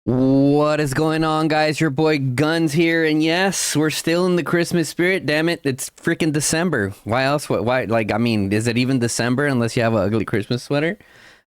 What is going on, guys? Your boy Guns here, and yes, we're still in the Christmas spirit. Damn it, it's freaking December. Why else? Why? Like, I mean, is it even December unless you have an ugly Christmas sweater?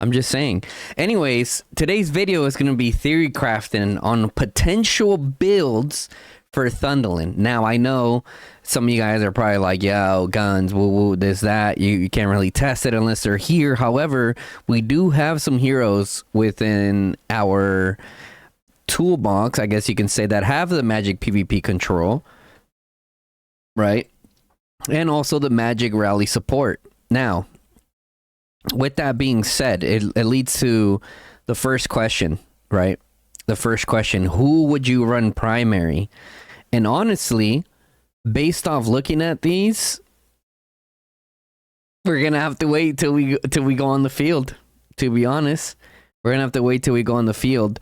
I'm just saying. Anyways, today's video is going to be theory crafting on potential builds for Thundelyn. Now, I know some of you guys are probably like, yo, Guns, woo woo, this, that. You can't really test it unless they're here. However, we do have some heroes within our toolbox, I guess you can say, that have the magic PvP control, right? And also the magic rally support. Now, with that being said, it leads to the first question, right? The first question, who would you run primary? And honestly, based off looking at these, we're gonna have to wait till we go on the field, to be honest. We're gonna have to wait till we go on the field.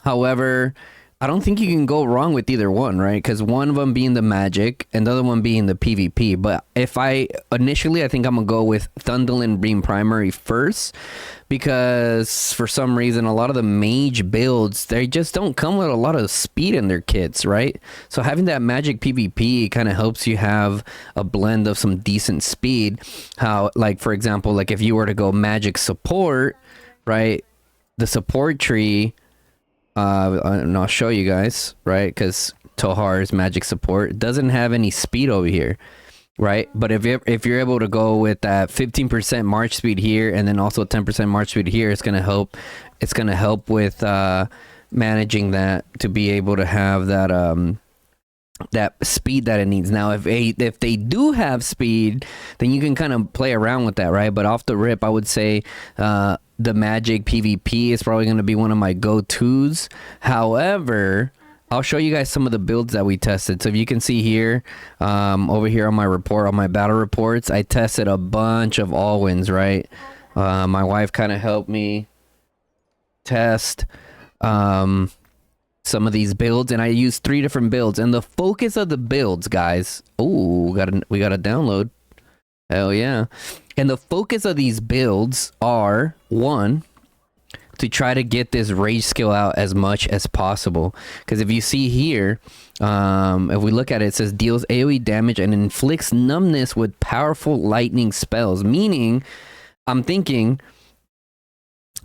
However, I don't think you can go wrong with either one, right? Because one of them being the magic and the other one being the PvP. But if I think I'm gonna go with Thundelyn being primary first, because for some reason a lot of the mage builds, they just don't come with a lot of speed in their kits, right? So having that magic PvP kind of helps you have a blend of some decent speed. How, like, for example, like if you were to go magic support, right? The support tree, and I'll show you guys, right? Because Tohar's magic support doesn't have any speed over here, right? But if you're able to go with that 15% march speed here and then also 10% march speed here, it's gonna help. It's gonna help with managing that to be able to have that that speed that it needs. Now, if they do have speed, then you can kind of play around with that, right? But off the rip, I would say the magic PvP is probably going to be one of my go-tos. However, I'll show you guys some of the builds that we tested. So if you can see here, over here on my report, on my battle reports, I tested a bunch of all-wins, right? My wife kind of helped me test some of these builds, and I used 3 different builds. And the focus of the builds, guys, we got a download. Hell yeah. And the focus of these builds are, one, to try to get this rage skill out as much as possible. Because if you see here, if we look at it, it says deals AoE damage and inflicts numbness with powerful lightning spells. Meaning, I'm thinking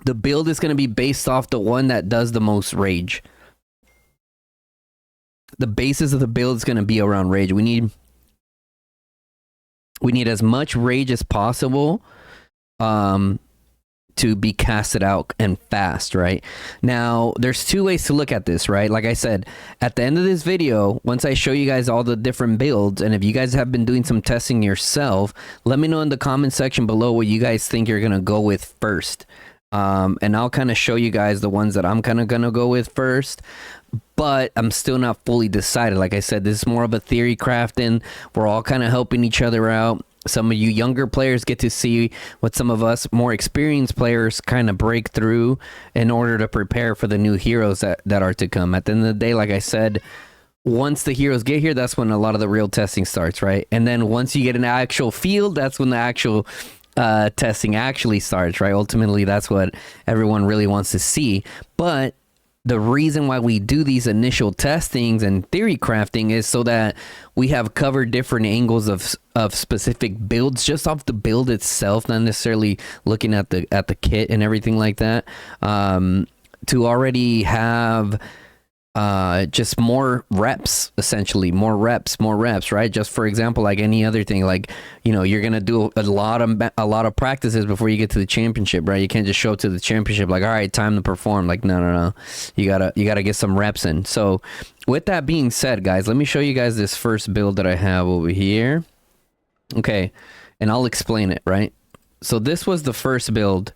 the build is going to be based off the one that does the most rage. The basis of the build is going to be around rage. We need as much rage as possible to be casted out and fast, right? Now, there's 2 ways to look at this, right? Like I said, at the end of this video, once I show you guys all the different builds, and if you guys have been doing some testing yourself, let me know in the comment section below what you guys think you're going to go with first. And I'll kind of show you guys the ones that I'm kind of going to go with first. But I'm still not fully decided. Like I said, this is more of a theory crafting. We're all kind of helping each other out. Some of you younger players get to see what some of us more experienced players kind of break through in order to prepare for the new heroes that are to come. At the end of the day, like I said, once the heroes get here, that's when a lot of the real testing starts, right? And then once you get an actual field, that's when the actual testing actually starts, right? Ultimately, that's what everyone really wants to see. But the reason why we do these initial testings and theory crafting is so that we have covered different angles of specific builds just off the build itself, not necessarily looking at the kit and everything like that, to already have just more reps, essentially more reps, right? Just for example, like any other thing, like, you know, you're gonna do a lot of practices before you get to the championship, right? You can't just show up to the championship like, all right, time to perform. Like, no, you gotta get some reps in. So with that being said, guys, let me show you guys this first build that I have over here. Okay, and I'll explain it, right? So this was the first build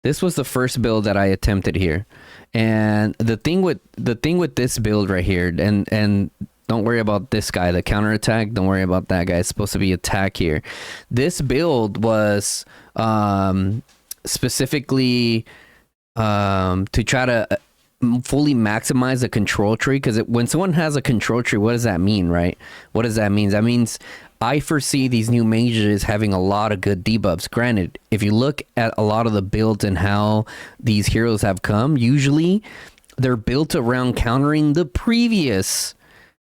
that I attempted here. And the thing with this build right here, and don't worry about this guy, the counterattack, don't worry about that guy. It's supposed to be attack here. This build was specifically to try to fully maximize the control tree, because when someone has a control tree, what does that mean, right? What does that mean? That means I foresee these new mages having a lot of good debuffs. Granted, if you look at a lot of the builds and how these heroes have come, usually they're built around countering the previous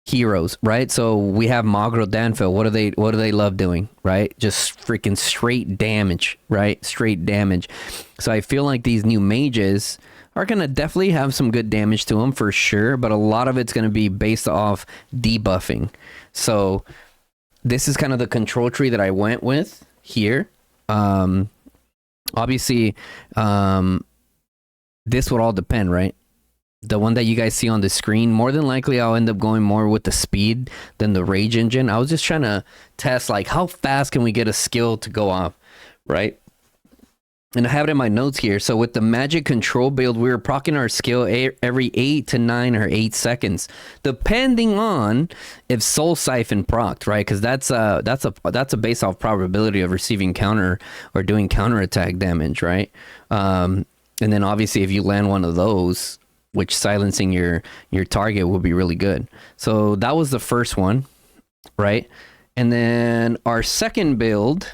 heroes, right? So we have Magro Danfil. What do they love doing, right? Just freaking straight damage, right? Straight damage. So I feel like these new mages are going to definitely have some good damage to them for sure, but a lot of it's going to be based off debuffing. So this is kind of the control tree that I went with here. Obviously, this would all depend, right? The one that you guys see on the screen, more than likely I'll end up going more with the speed than the rage engine. I was just trying to test, like, how fast can we get a skill to go off, right? And I have it in my notes here. So with the magic control build, we were proccing our skill every 8 to 9 or 8 seconds, depending on if Soul Siphon procced, right? Because that's a base off probability of receiving counter or doing counterattack damage, right? And then obviously if you land one of those, which silencing your target will be really good. So that was the first one, right? And then our second build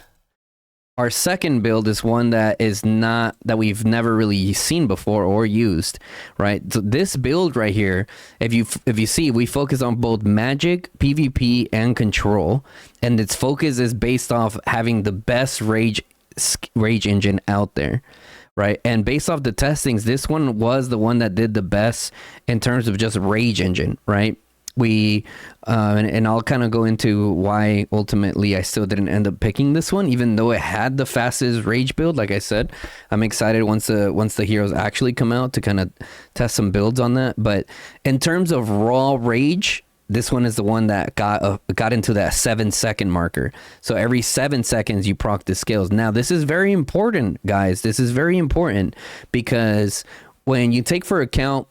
is one that we've never really seen before or used, right? So this build right here, if you see, we focus on both magic, PvP, and control, and its focus is based off having the best rage engine out there, right? And based off the testings, this one was the one that did the best in terms of just rage engine, right? We and I'll kind of go into why ultimately I still didn't end up picking this one, even though it had the fastest rage build. Like I said, I'm excited once the heroes actually come out to kind of test some builds on that. But in terms of raw rage, this one is the one that got into that 7-second marker. So every 7 seconds you proc the skills. Now this is very important, guys. This is very important because when you take for account,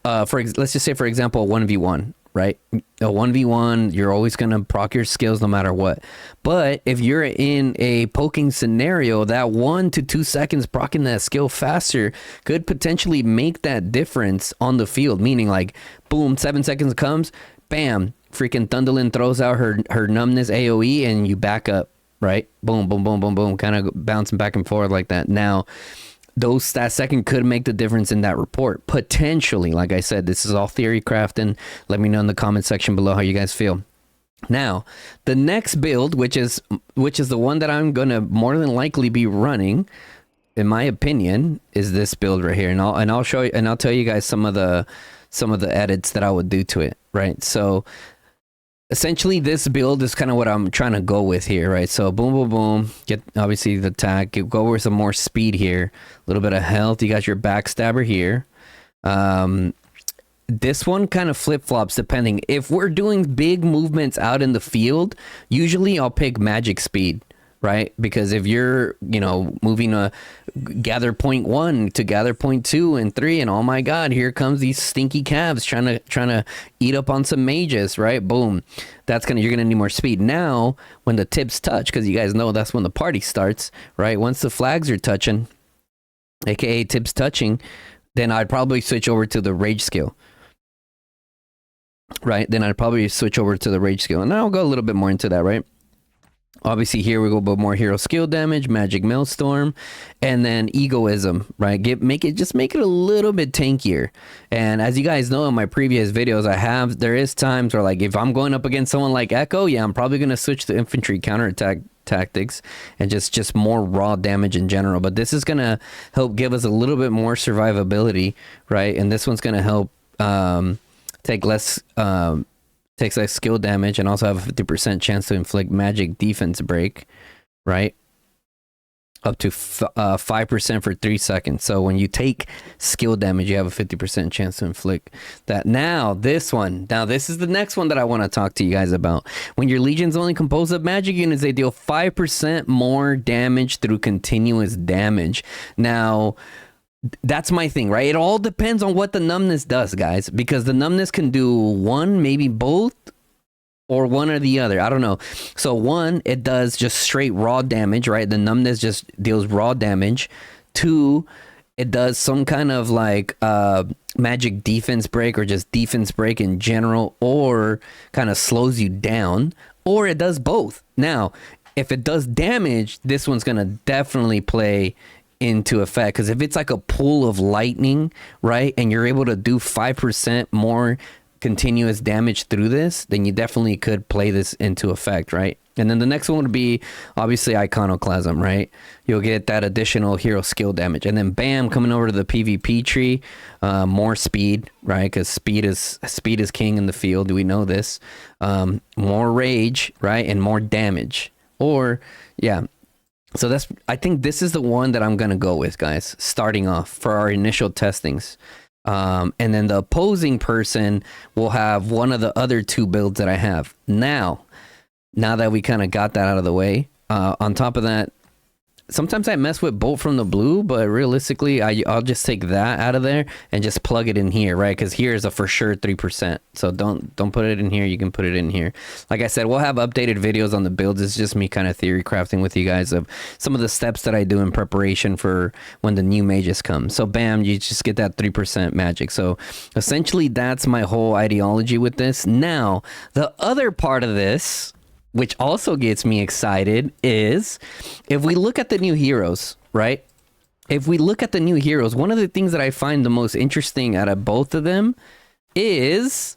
let's just say for example, a 1v1. Right? A 1v1, you're always going to proc your skills no matter what. But if you're in a poking scenario, that 1 to 2 seconds proccing that skill faster could potentially make that difference on the field. Meaning, like, boom, 7 seconds comes, bam, freaking Thundelyn throws out her numbness AoE and you back up, right? Boom, boom, boom, boom, boom, kind of bouncing back and forth like that. Now, that second could make the difference in that report. Potentially, like I said, this is all theory crafting. Let me know in the comment section below how you guys feel. Now, the next build, which is the one that I'm gonna more than likely be running, in my opinion, is this build right here. And I'll show you, and I'll tell you guys some of the edits that I would do to it, right? So essentially this build is kind of what I'm trying to go with here, right? So boom, boom, boom, get obviously the attack, go with some more speed here, a little bit of health. You got your backstabber here. This one kind of flip-flops depending. If we're doing big movements out in the field, usually I'll pick magic speed, right? Because if you're, moving a gather point 1 to gather point 2 and 3, and oh my god, here comes these stinky calves trying to eat up on some mages, right? Boom. You're gonna need more speed. Now, when the tips touch, because you guys know that's when the party starts, right? Once the flags are touching, aka tips touching, then I'd probably switch over to the rage skill. Right? Then I'd probably switch over to the rage skill. And I'll go a little bit more into that, right? Obviously, here we go about more hero skill damage, magic maelstrom, and then egoism, right? Make it a little bit tankier. And as you guys know in my previous videos, there is times where, like, if I'm going up against someone like Echo, yeah, I'm probably going to switch to infantry counterattack tactics and just more raw damage in general. But this is going to help give us a little bit more survivability, right? And this one's going to help takes less skill damage and also have a 50% chance to inflict magic defense break, right? Up to 5% for 3 seconds. So when you take skill damage, you have a 50% chance to inflict that. Now, this is the next one that I want to talk to you guys about. When your legion's only composed of magic units, they deal 5% more damage through continuous damage. Now, that's my thing, right? It all depends on what the numbness does, guys, because the numbness can do one, maybe both, or one or the other. I don't know. So one, it does just straight raw damage, right? The numbness just deals raw damage. 2, it does some kind of like magic defense break or just defense break in general, or kind of slows you down, or it does both. Now, if it does damage, this one's gonna definitely play into effect, because if it's like a pool of lightning, right, and you're able to do 5% more continuous damage through this, then you definitely could play this into effect, right? And then the next one would be obviously Iconoclasm, right? You'll get that additional hero skill damage. And then bam, coming over to the PvP tree, more speed, right? Because speed is king in the field. We know this. More rage, right? And more damage. Or, yeah. So I think this is the one that I'm going to go with, guys, starting off for our initial testings. And then the opposing person will have one of the other two builds that I have. Now that we kind of got that out of the way, on top of that, sometimes I mess with Bolt from the Blue, but realistically, I'll just take that out of there and just plug it in here, right? Because here is a for sure 3%. So don't put it in here. You can put it in here. Like I said, we'll have updated videos on the builds. It's just me kind of theory crafting with you guys of some of the steps that I do in preparation for when the new mages come. So bam, you just get that 3% magic. So essentially, that's my whole ideology with this. Now, the other part of this, which also gets me excited, is if we look at the new heroes, right? If we look at the new heroes, one of the things that I find the most interesting out of both of them is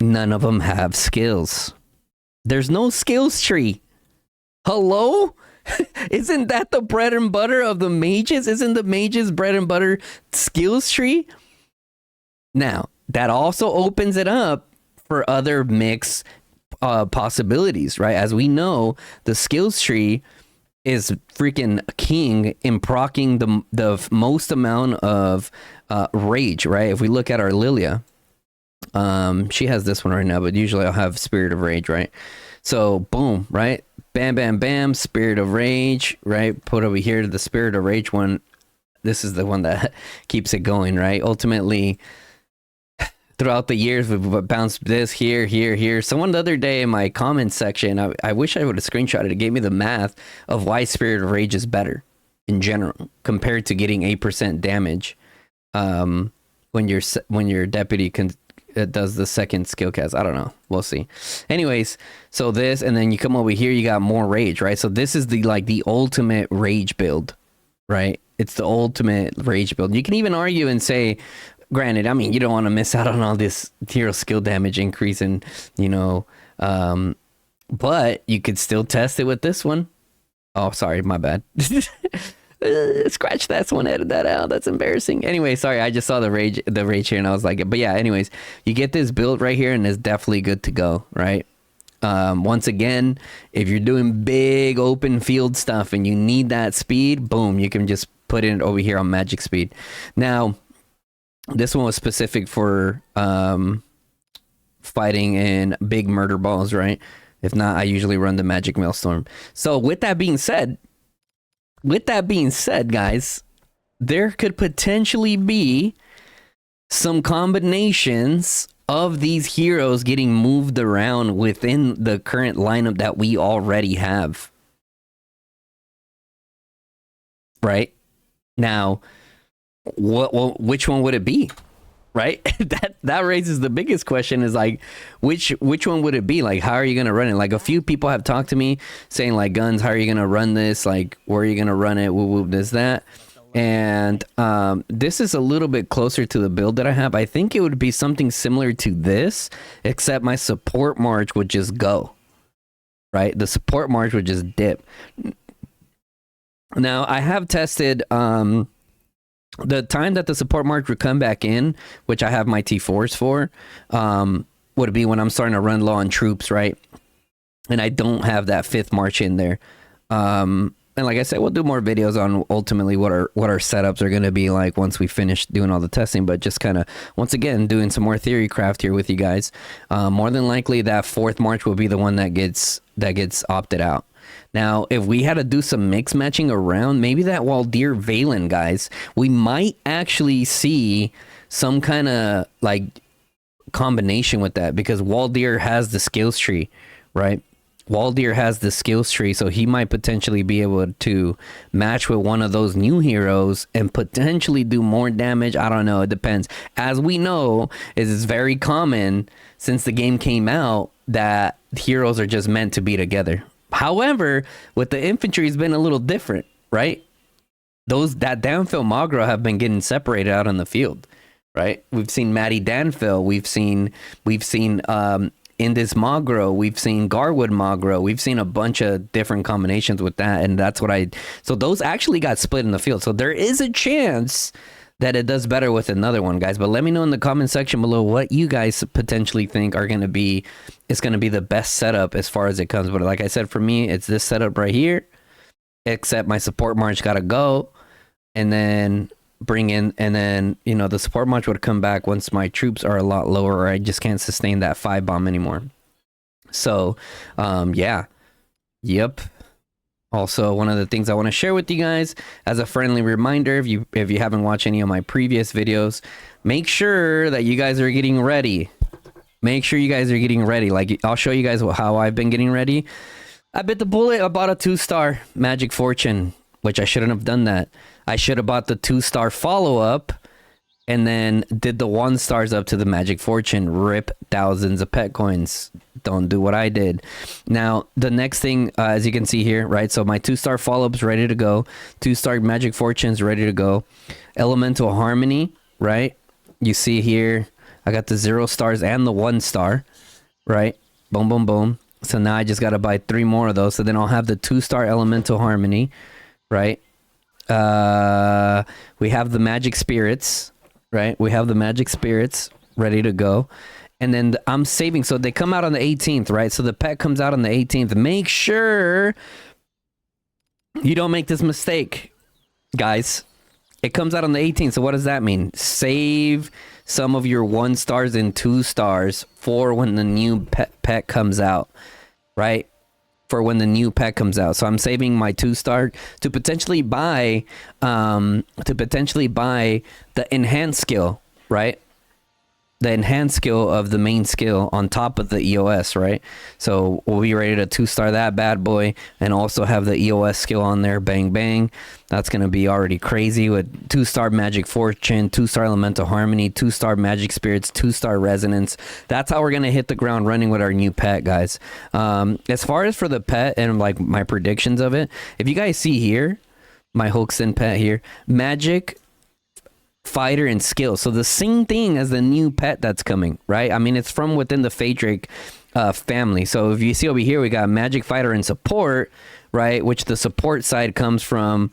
none of them have skills. There's no skills tree. Hello? Isn't that the bread and butter of the mages? Isn't the mages bread and butter skills tree? Now, that also opens it up for other mix possibilities, right? As we know, the skills tree is freaking king in proccing the most amount of rage, right? If we look at our Lilia, she has this one right now, but usually I'll have Spirit of Rage, right? So boom, right? Bam, bam, bam, Spirit of Rage, right? Put over here to the Spirit of Rage one. This is the one that keeps it going, right? Ultimately, throughout the years, we've bounced this here. Someone the other day in my comments section, I wish I would have screenshotted it, gave me the math of why Spirit of Rage is better in general compared to getting 8% damage when your deputy does the second skill cast. I don't know. We'll see. Anyways, so this, and then you come over here, you got more rage, right? So this is the ultimate rage build, right? It's the ultimate rage build. You can even argue and say, granted, I mean, you don't want to miss out on all this hero skill damage increase and, but you could still test it with this one. Oh, sorry, my bad. Scratch that one, edit that out. That's embarrassing. Anyway, sorry, I just saw the rage here and I was like, but yeah, anyways, you get this build right here and it's definitely good to go, right? Once again, if you're doing big open field stuff and you need that speed, boom, you can just put it over here on magic speed. Now, this one was specific for fighting in big murder balls, right? If not, I usually run the magic maelstrom. So with that being said, guys, there could potentially be some combinations of these heroes getting moved around within the current lineup that we already have. Right? Now, which one would it be, right? that raises the biggest question, is like, which one would it be? Like, how are you gonna run it? Like, a few people have talked to me saying, like, Guns, how are you gonna run this? Like, where are you gonna run it? Whoop, whoop, this, that. And this is a little bit closer to the build that I have. I think it would be something similar to this, except my support march would just go, right? The support march would just dip. Now, I have tested the time that the support march would come back in, which I have my T4s for, would be when I'm starting to run low on troops, right? And I don't have that 5th march in there. And like I said, we'll do more videos on ultimately what our setups are going to be like once we finish doing all the testing. But just kind of, once again, doing some more theory craft here with you guys. More than likely, that 4th march will be the one that gets opted out. Now, if we had to do some mix matching around, maybe that Waldir Valen, guys, we might actually see some kind of like combination with that, because Waldir has the skills tree, right? Waldir has the skills tree, so he might potentially be able to match with one of those new heroes and potentially do more damage. I don't know. It depends. As we know, it's very common since the game came out that heroes are just meant to be together. However, with the infantry, it's been a little different, right? That Danfil Magro have been getting separated out on the field, right? We've seen Matty Danfil. We've seen Indis Magro, we've seen Garwood Magro, we've seen a bunch of different combinations with that, and that's what so those actually got split in the field. So there is a chance that it does better with another one, guys. But let me know in the comment section below what you guys potentially think are gonna be the best setup as far as it comes. But like I said, for me, it's this setup right here, except my support march gotta go, and then bring in, and then the support march would come back once my troops are a lot lower, or I just can't sustain that 5 bomb anymore. So yeah, yep. Also, one of the things I want to share with you guys as a friendly reminder, if you haven't watched any of my previous videos, make sure that you guys are getting ready. Make sure you guys are getting ready. Like, I'll show you guys how I've been getting ready. I bit the bullet. I bought a 2-star Magic Fortune, which I shouldn't have done that. I should have bought the 2-star follow-up and then did the 1-stars up to the Magic Fortune. Rip thousands of pet coins. Don't do what I did. Now, the next thing, as you can see here, right? So my 2-star follow-up's ready to go. 2-star Magic Fortune's ready to go. Elemental Harmony, right? You see here, I got the 0 stars and the 1-star, right? Boom, boom, boom. So now I just got to buy 3 more of those. So then I'll have the 2-star Elemental Harmony, right? We have the Magic Spirits, right? We have the Magic Spirits ready to go. And then I'm saving. So they come out on the 18th, right? So the pet comes out on the 18th. Make sure you don't make this mistake, guys. It comes out on the 18th. So what does that mean? Save some of your 1-stars and 2-stars for when the new pet comes out, right? For when the new pet comes out. So I'm saving my 2-star to potentially buy the enhanced skill, right? The enhanced skill of the main skill on top of the EOS, right? So we'll be ready to 2-star that bad boy and also have the EOS skill on there. Bang bang. That's gonna be already crazy with 2-star Magic Fortune, 2-star Elemental Harmony, 2-star Magic Spirits, 2-star Resonance. That's how we're gonna hit the ground running with our new pet, guys. As far as for the pet and like my predictions of it, if you guys see here, my Hoaxin pet here, Magic, Fighter, and Skill. So the same thing as the new pet that's coming, right? I mean, it's from within the Phaedric family. So if you see over here, we got Magic, Fighter, and Support, right? Which the support side comes from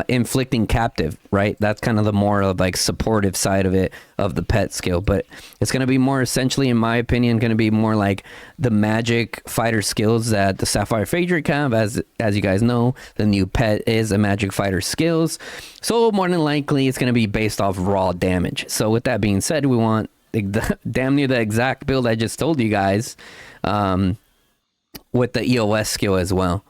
Inflicting Captive, right? That's kind of the more of like supportive side of it, of the pet skill. But it's going to be more essentially, in my opinion, going to be more like the Magic Fighter skills that the Sapphire Phaedric have. As you guys know, the new pet is a Magic Fighter skills. So more than likely, it's going to be based off raw damage. So with that being said, we want damn near the exact build I just told you guys with the EOS skill as well.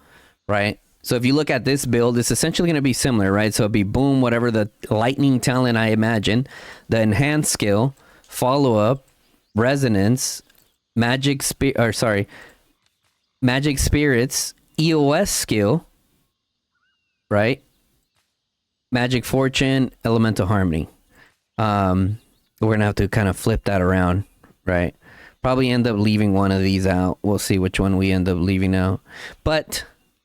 Right? So if you look at this build, it's essentially going to be similar, right? So it'd be boom, whatever the lightning talent I imagine, the enhanced skill, follow-up, resonance, magic spirits, EOS skill, right? Magic Fortune, Elemental Harmony. We're going to have to kind of flip that around, right? Probably end up leaving one of these out. We'll see which one we end up leaving out. But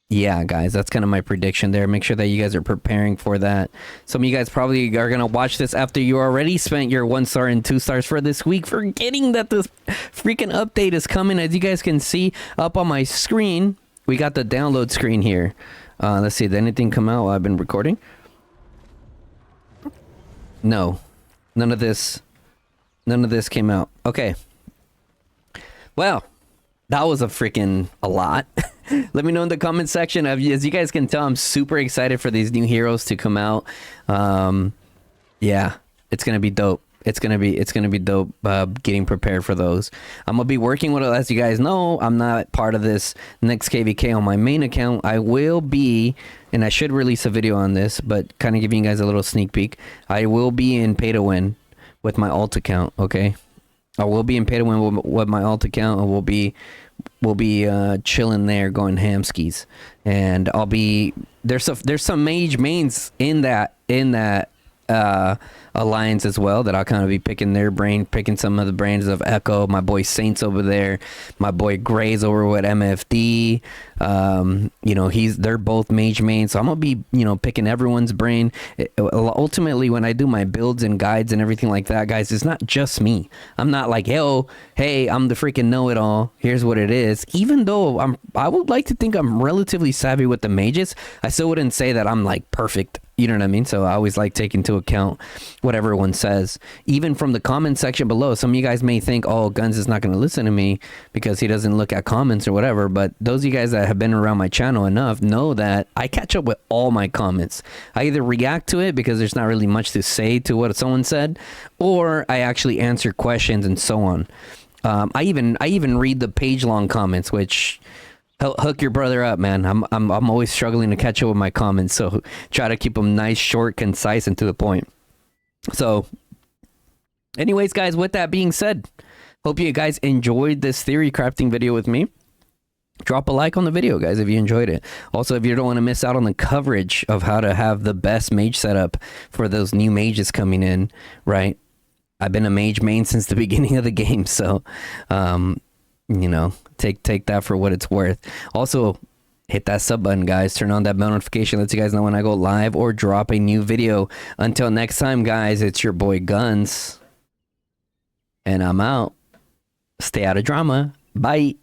yeah, guys, that's kind of my prediction there. Make sure that you guys are preparing for that. Some of you guys probably are going to watch this after you already spent your 1-star and 2-stars for this week, forgetting that this freaking update is coming. As you guys can see up on my screen, we got the download screen here. Let's see, did anything come out while I've been recording? No, none of this came out. Okay. Well, that was a lot. Let me know in the comment section. As you guys can tell, I'm super excited for these new heroes to come out. Yeah, it's gonna be dope. It's gonna be dope. Getting prepared for those. I'm gonna be working with it. As you guys know, I'm not part of this next KVK on my main account. I will be, and I should release a video on this, but kind of giving you guys a little sneak peek. I will be in pay to win with my alt account. Okay. I will be in pay to win with my alt account, and we'll be we'll be chilling there, going hamskis, and I'll be there's some mage mains in that alliance as well that I'll kind of be picking their brain, picking some of the brains of Echo, my boy Saints over there, my boy Gray's over with MFD. You know, they're both mage mains, so I'm gonna be, you know, picking everyone's brain. Ultimately, when I do my builds and guides and everything like that, guys, it's not just me. I'm not like, hey, I'm the freaking know-it-all. Here's what it is. Even though I would like to think I'm relatively savvy with the mages, I still wouldn't say that I'm like perfect. You know what I mean? So I always like take into account what everyone says. Even from the comment section below, some of you guys may think, oh, Guns is not going to listen to me because he doesn't look at comments or whatever. But those of you guys that have been around my channel enough know that I catch up with all my comments. I either react to it because there's not really much to say to what someone said, or I actually answer questions and so on. I even read the page-long comments, which... hook your brother up, man. I'm always struggling to catch up with my comments, so try to keep them nice, short, concise, and to the point. So, anyways, guys, with that being said, hope you guys enjoyed this theory crafting video with me. Drop a like on the video, guys, if you enjoyed it. Also, if you don't want to miss out on the coverage of how to have the best mage setup for those new mages coming in, right? I've been a mage main since the beginning of the game, so you know, take that for what it's worth. Also, hit that sub button, guys. Turn on that bell notification. Lets you guys know when I go live or drop a new video. Until next time, guys, it's your boy Guns. And I'm out. Stay out of drama. Bye.